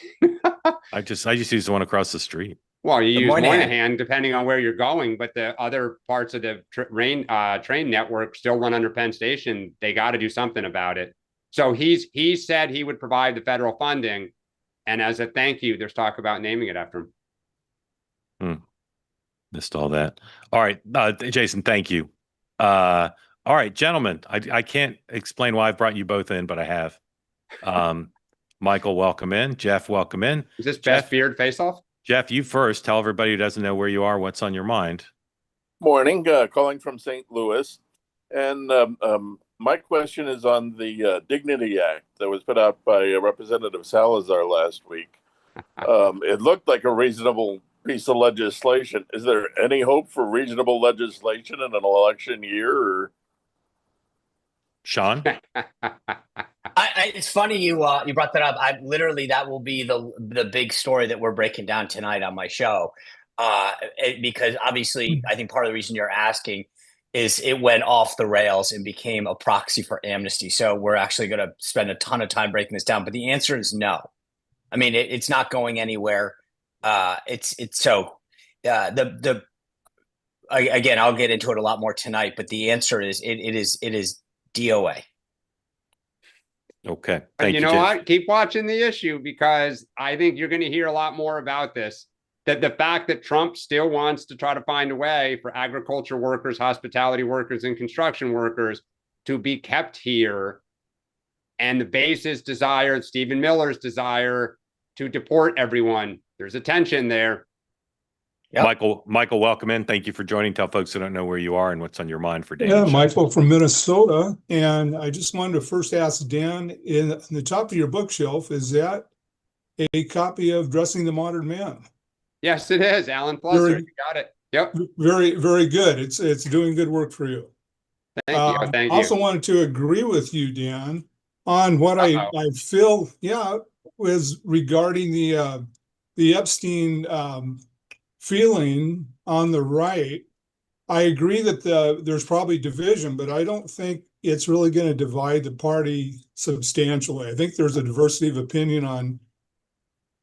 I just use the one across the street. Well, you use Moynihan depending on where you're going, but the other parts of the train network still run under Penn Station. They got to do something about it. So he said he would provide the federal funding, and as a thank you, there's talk about naming it after him. Missed all that. All right, Jason, thank you. All right, gentlemen, I can't explain why I brought you both in, but I have. Michael, welcome in. Jeff, welcome in. Is this Jeff Beard face-off? Jeff, you first. Tell everybody who doesn't know where you are, what's on your mind. Morning, calling from St. Louis. And my question is on the Dignity Act that was put out by Representative Salazar last week. It looked like a reasonable piece of legislation. Is there any hope for reasonable legislation in an election year? Or Sean? It's funny you brought that up. That will be the big story that we're breaking down tonight on my show, because obviously I think part of the reason you're asking is it went off the rails and became a proxy for amnesty. So we're actually going to spend a ton of time breaking this down. But the answer is no. I mean, it's not going anywhere. Again, I'll get into it a lot more tonight. But the answer is it is DOA. Okay. And you know what? Keep watching the issue, because I think you're going to hear a lot more about this. That the fact that Trump still wants to try to find a way for agriculture workers, hospitality workers, and construction workers to be kept here, and the base's desire, Stephen Miller's desire, to deport everyone. There's a tension there. Yep. Michael, welcome in. Thank you for joining. Tell folks who don't know where you are and what's on your mind for Dan. Yeah, Michael from Minnesota. And I just wanted to first ask Dan, in the top of your bookshelf, is that a copy of Dressing the Modern Man? Yes, it is. Alan Plusser, you got it. Yep. Very, very good. It's doing good work for you. Thank you. Thank you. Also wanted to agree with you, Dan, on what I feel, was regarding the Epstein feeling on the right. I agree that there's probably division, but I don't think it's really going to divide the party substantially. I think there's a diversity of opinion on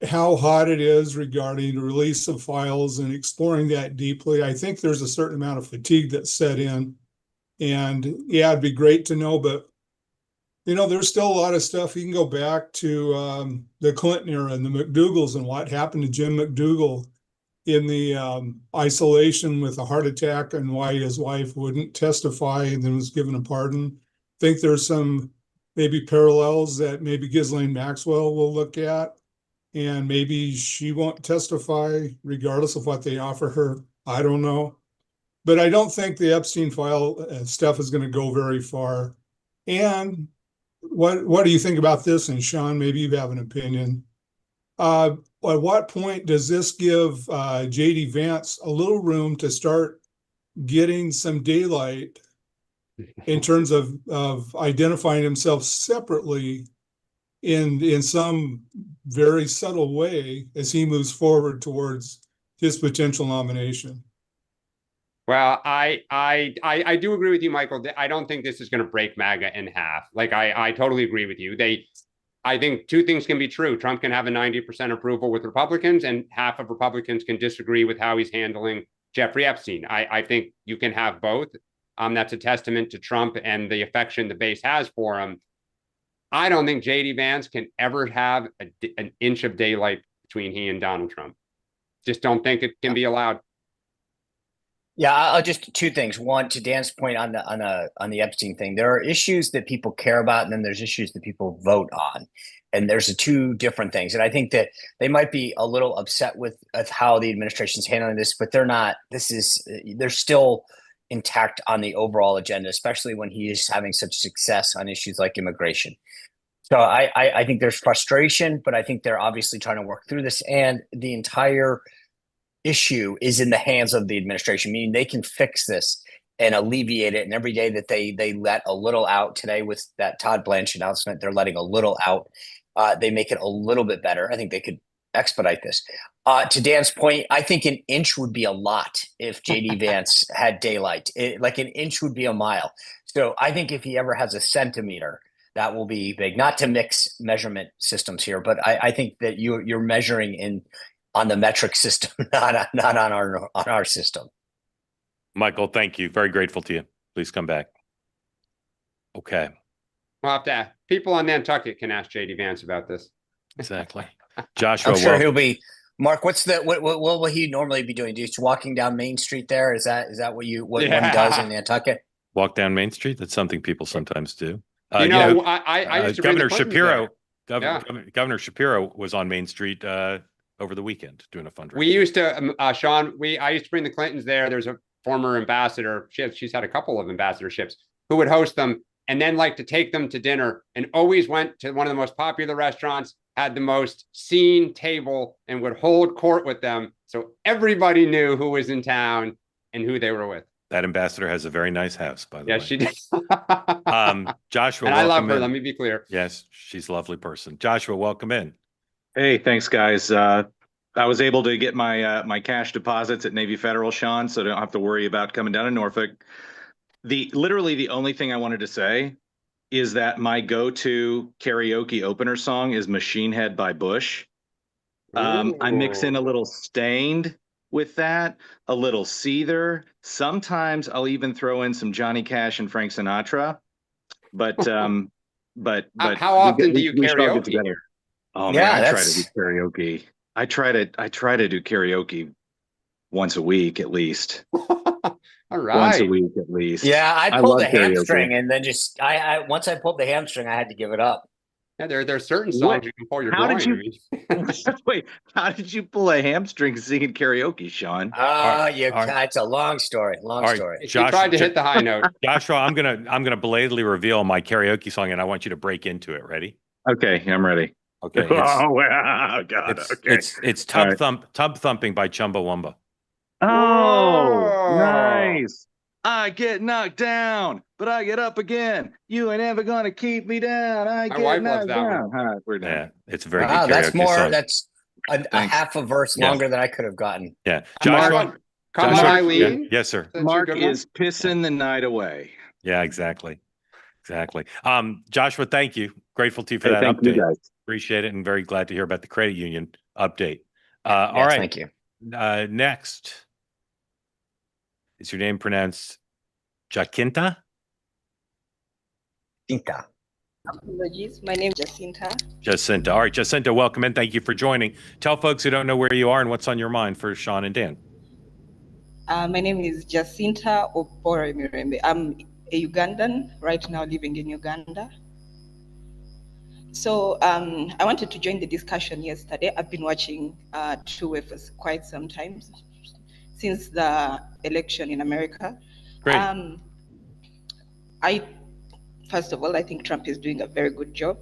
how hot it is regarding the release of files and exploring that deeply. I think there's a certain amount of fatigue that's set in. And yeah, it'd be great to know, but there's still a lot of stuff. You can go back to the Clinton era and the McDougalls and what happened to Jim McDougal in the isolation with a heart attack, and why his wife wouldn't testify and then was given a pardon. I think there's some maybe parallels that maybe Ghislaine Maxwell will look at, and maybe she won't testify regardless of what they offer her. I don't know. But I don't think the Epstein file stuff is going to go very far. And what do you think about this? And Sean, maybe you have an opinion. At what point does this give J.D. Vance a little room to start getting some daylight in terms of identifying himself separately in some very subtle way as he moves forward towards his potential nomination? Well, I do agree with you, Michael. I don't think this is going to break MAGA in half. Like, I totally agree with you. I think two things can be true. Trump can have a 90% approval with Republicans, and half of Republicans can disagree with how he's handling Jeffrey Epstein. I think you can have both. That's a testament to Trump and the affection the base has for him. I don't think J.D. Vance can ever have an inch of daylight between he and Donald Trump. Just don't think it can be allowed. Yeah, I'll just two things. One, to Dan's point on the Epstein thing, there are issues that people care about, and then there's issues that people vote on, and there's two different things. And I think that they might be a little upset with how the administration's handling this, but they're not. They're still intact on the overall agenda, especially when he is having such success on issues like immigration. So I think there's frustration, but I think they're obviously trying to work through this, and the entire issue is in the hands of the administration, meaning they can fix this and alleviate it. And every day that they let a little out, today with that Todd Blanche announcement, they're letting a little out. They make it a little bit better. I think they could expedite this. To Dan's point, I think an inch would be a lot if JD Vance had daylight. Like an inch would be a mile. So I think if he ever has a centimeter, that will be big. Not to mix measurement systems here, but I think that you're measuring on the metric system, not on our system. Michael, thank you. Very grateful to you. Please come back. Okay. We'll have to. People on Nantucket can ask J.D. Vance about this. Exactly. Joshua, I'm sure he'll be. Mark, what will he normally be doing? Just walking down Main Street there? Is that what one does in Nantucket? Walk down Main Street? That's something people sometimes do. I used to Governor Shapiro. Governor Shapiro was on Main Street over the weekend doing a fundraiser. We used to, Sean. I used to bring the Clintons there. There's a former ambassador. She's had a couple of ambassadorships who would host them. and then like to take them to dinner, and always went to one of the most popular restaurants, had the most seen table, and would hold court with them. So everybody knew who was in town and who they were with. That ambassador has a very nice house, by the way. Yes, she did. Joshua, and I love welcome her. in. Let me be clear. Yes, she's a lovely person. Joshua, welcome in. Hey, thanks, guys. I was able to get my my cash deposits at Navy Federal, Sean, so I don't have to worry about coming down to Norfolk. Literally the only thing I wanted to say is that my go-to karaoke opener song is Machine Head by Bush. I mix in a little Stained with that, a little Seether. Sometimes I'll even throw in some Johnny Cash and Frank Sinatra. But how often do you we should all get karaoke? together. Oh Yeah, man, I try to do karaoke. I try to do karaoke once a week at least. All right. Once a week at least. Yeah, I pulled love the hamstring, karaoke. and then just I once I pulled the hamstring, I had to give it up. Yeah, there are certain songs you can pull your How groin. did you wait? How did you pull a hamstring singing karaoke, Sean? It's a long story. Long All right, story. He tried to hit the high note. Joshua, I'm gonna belatedly reveal my karaoke song, and I want you to break into it. Ready? Okay, I'm ready. Okay. Oh wow, God. Okay. It's All right. Tub Thumping by Chumbawamba. Oh, nice. I get knocked down, but I get up again. You ain't ever gonna keep me down. I My get wife loves knocked that down. one. All right, we're done. Yeah, it's a very good Wow, karaoke that's more. song. That's a half a verse longer than I could have gotten. Yeah, Joshua. Come on, Eileen. Yeah, yes, sir. Mark is pissing the night away. Yeah, exactly. Joshua, thank you. Grateful to you for that thank update. you guys. Appreciate it, and very glad to hear about the credit union update. Yes, all right. thank you. Next, is your name pronounced Jacinta? Apologies. My name is Jacinta. Jacinta. All right, Jacinta, welcome in. Thank you for joining. Tell folks who don't know where you are and what's on your mind for Sean and Dan. My name is Jacinta Opore Mirembe. I'm a Ugandan, right now living in Uganda. So I wanted to join the discussion yesterday. I've been watching True for quite some time, since the election in America. Great. First of all, I think Trump is doing a very good job.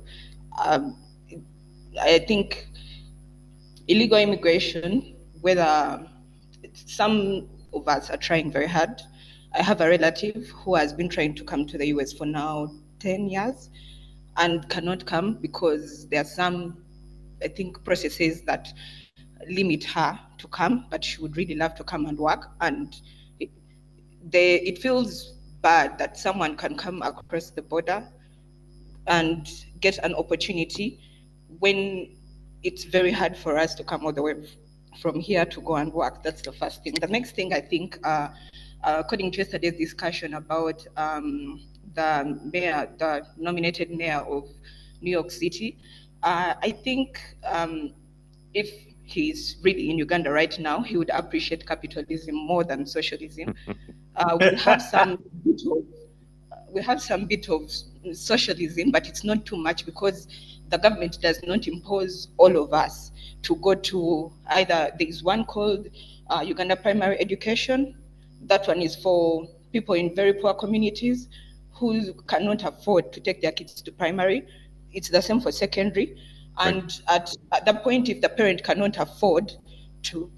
I think illegal immigration, whether some of us are trying very hard. I have a relative who has been trying to come to the US for now 10 years and cannot come because there are some, I think, processes that limit her to come, but she would really love to come and work. And it feels bad that someone can come across the border and get an opportunity when it's very hard for us to come all the way from here to go and work. That's the first thing. The next thing, I think, according to yesterday's discussion about the nominated mayor of New York City, I think if he's really in Uganda right now, he would appreciate capitalism more than socialism. We have some bit of socialism, but it's not too much because the government does not impose all of us to go to either. There's one called Uganda Primary Education. That one is for people in very poor communities who cannot afford to take their kids to primary. It's the same for secondary. And at that point, if the parent cannot afford to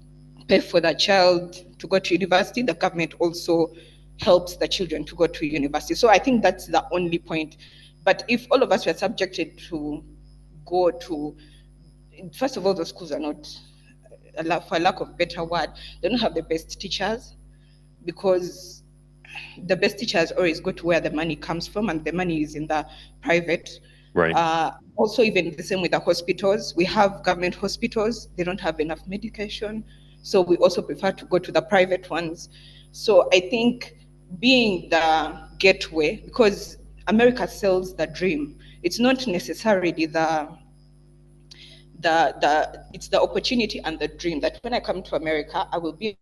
pay for the child to go to university, the government also helps the children to go to university. So I think that's the only point. But if all of us were subjected to go to, first of all, the schools are not, for lack of a better word, they don't have the best teachers, because the best teachers always go to where the money comes from, and the money is in the private. Right. Also, even the same with the hospitals. We have government hospitals, they don't have enough medication, so we also prefer to go to the private ones. So I think being the gateway, because America sells the dream, it's not necessarily it's the opportunity and the dream that when I come to America, I will be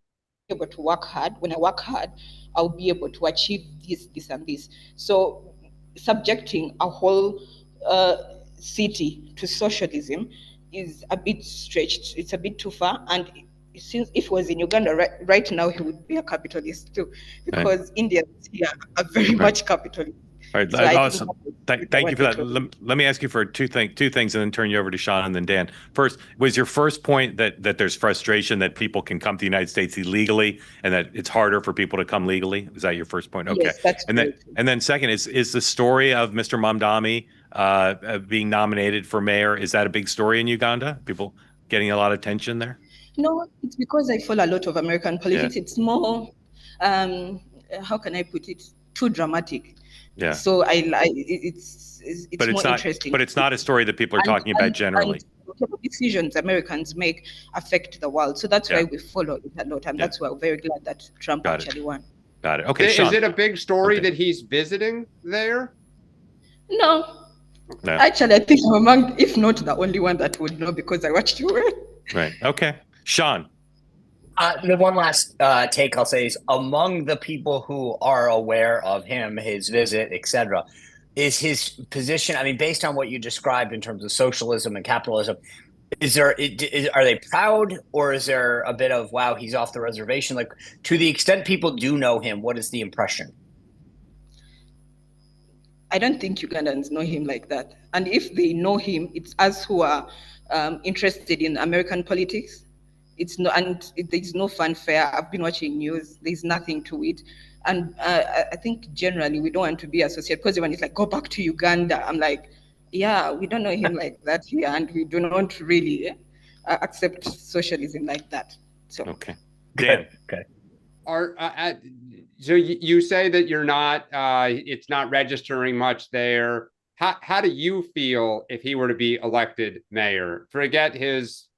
able to work hard. When I work hard, I'll be able to achieve this, this, and this. So subjecting a whole city to socialism is a bit stretched. It's a bit too far. And since if he was in Uganda right now, he would be a capitalist too, because Indians here are very much capitalist. All right, So I think awesome. Thank you for that. Let me ask you for two things, and then turn you over to Sean and then Dan. First, was your first point that there's frustration that people can come to the United States illegally, and that it's harder for people to come legally? Is that your first point? Okay. Yes, that's and then second is the story of Mr. Mamdani being nominated for mayor. Is that a big story in Uganda? People getting a lot of attention there? No, it's because I follow a lot of American politics. Yeah. It's more, how can I put it, too dramatic. Yeah. So it's But it's more not. interesting. But it's not a story that people are talking about generally. And whatever decisions Americans make affect the world. So that's why we follow it a lot, and that's why we're very glad that Trump actually won. Got it. Okay, Is Sean. it a big story that he's visiting there? No. Actually, I think I'm among, if not the only one that would know, because I watched you. Right. Okay. Sean. The one last take I'll say is, among the people who are aware of him, his visit, etc., is his position. I mean, based on what you described in terms of socialism and capitalism, are they proud, or is there a bit of, wow, he's off the reservation? Like, to the extent people do know him, what is the impression? I don't think Ugandans know him like that. And if they know him, it's us who are interested in American politics. It's no, and there's no fanfare. I've been watching news. There's nothing to it. And I think generally we don't want to be associated, because everyone is like, go back to Uganda. I'm like, yeah, we don't know him like that here, and we do not really accept socialism like that. So okay, Dan. Okay. So you say that you're not, it's not registering much there. How do you feel if he were to be elected mayor? Forget his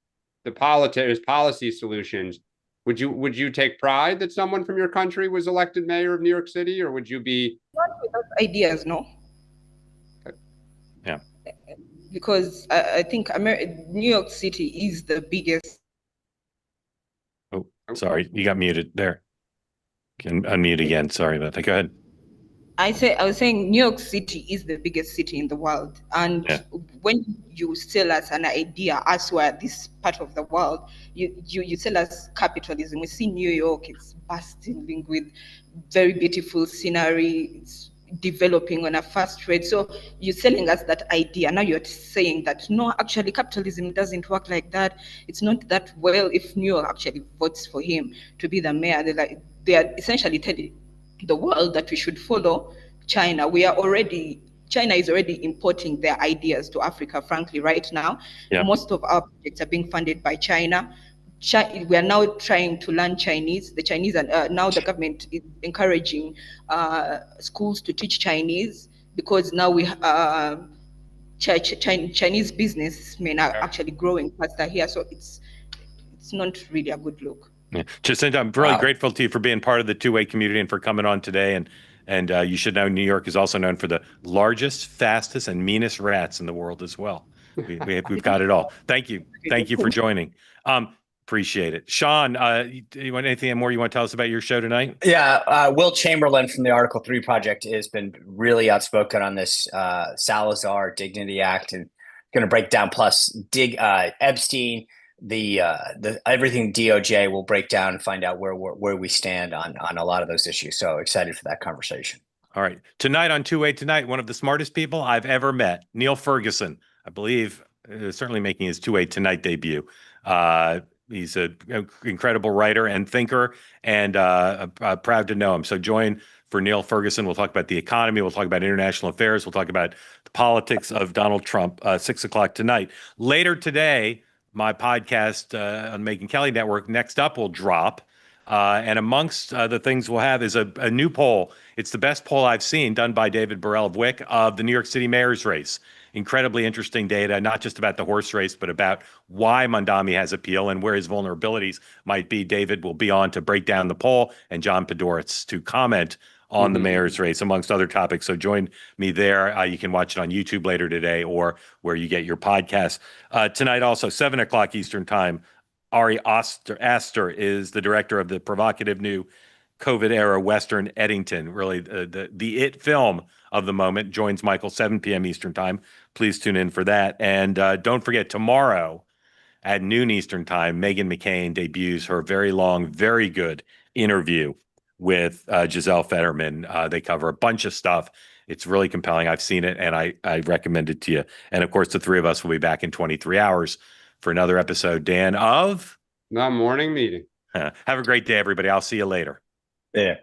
policy solutions. Would you take pride that someone from your country was elected mayor of New York City, or would you be? Not without ideas, no. Yeah. Because I think New York City is the biggest. Oh, sorry, you got muted there. Can unmute again. Sorry about that. Go ahead. I was saying New York City is the biggest city in the world. And when you sell us an idea, as well, this part of the world, you sell us capitalism. We see New York, it's bustling with very beautiful scenery. It's developing on a fast rate. So you're selling us that idea. Now you're saying that, no, actually capitalism doesn't work like that. It's not that well. If New York actually votes for him to be the mayor, they are essentially telling the world that we should follow China. China is already importing their ideas to Africa, frankly, right now. Yeah. Most of our projects are being funded by China. We are now trying to learn Chinese. The Chinese are now the government is encouraging schools to teach Chinese, because now we Chinese businessmen are actually growing faster here. So it's not really a good look. Yeah. Jacinta, I'm really grateful to you for being part of the two-way community and for coming on today. And you should know New York is also known for the largest, fastest, and meanest rats in the world as well. We've got it all. Thank you. Thank you for joining. Appreciate it. Sean, you want anything more you want to tell us about your show tonight? Yeah, Will Chamberlain from the Article 3 Project has been really outspoken on this Salazar Dignity Act, and going to break down, plus Epstein, the everything DOJ will break down and find out where we stand on a lot of those issues. So excited for that conversation. All right. Tonight on Two Way Tonight, one of the smartest people I've ever met, Neil Ferguson, I believe, certainly making his Two Way Tonight debut. He's an incredible writer and thinker, and proud to know him. So join for Neil Ferguson. We'll talk about the economy. We'll talk about international affairs. We'll talk about the politics of Donald Trump, 6 o'clock tonight. Later today, my podcast on Megyn Kelly Network, Next Up, will drop. And amongst the things we'll have is a new poll. It's the best poll I've seen, done by David Burrell of WIC, of the New York City mayor's race. Incredibly interesting data, not just about the horse race, but about why Mamdani has appeal and where his vulnerabilities might be. David will be on to break down the poll, and John Podhoretz to comment on the mayor's race, amongst other topics. So join me there. You can watch it on YouTube later today or where you get your podcasts. Tonight also, 7 o'clock Eastern Time, Ari Aster is the director of the provocative new COVID-era Western Eddington, really the it film of the moment, joins Michael, 7 p.m. Eastern Time. Please tune in for that. And don't forget, tomorrow at noon Eastern Time, Meghan McCain debuts her very long, very good interview with Giselle Fetterman. They cover a bunch of stuff, It's really compelling. I've seen it and I recommend it to you. And of course, the three of us will be back in 23 hours for another episode, Dan, of The Morning Meeting. Have a great day, everybody. I'll see you later. Yeah.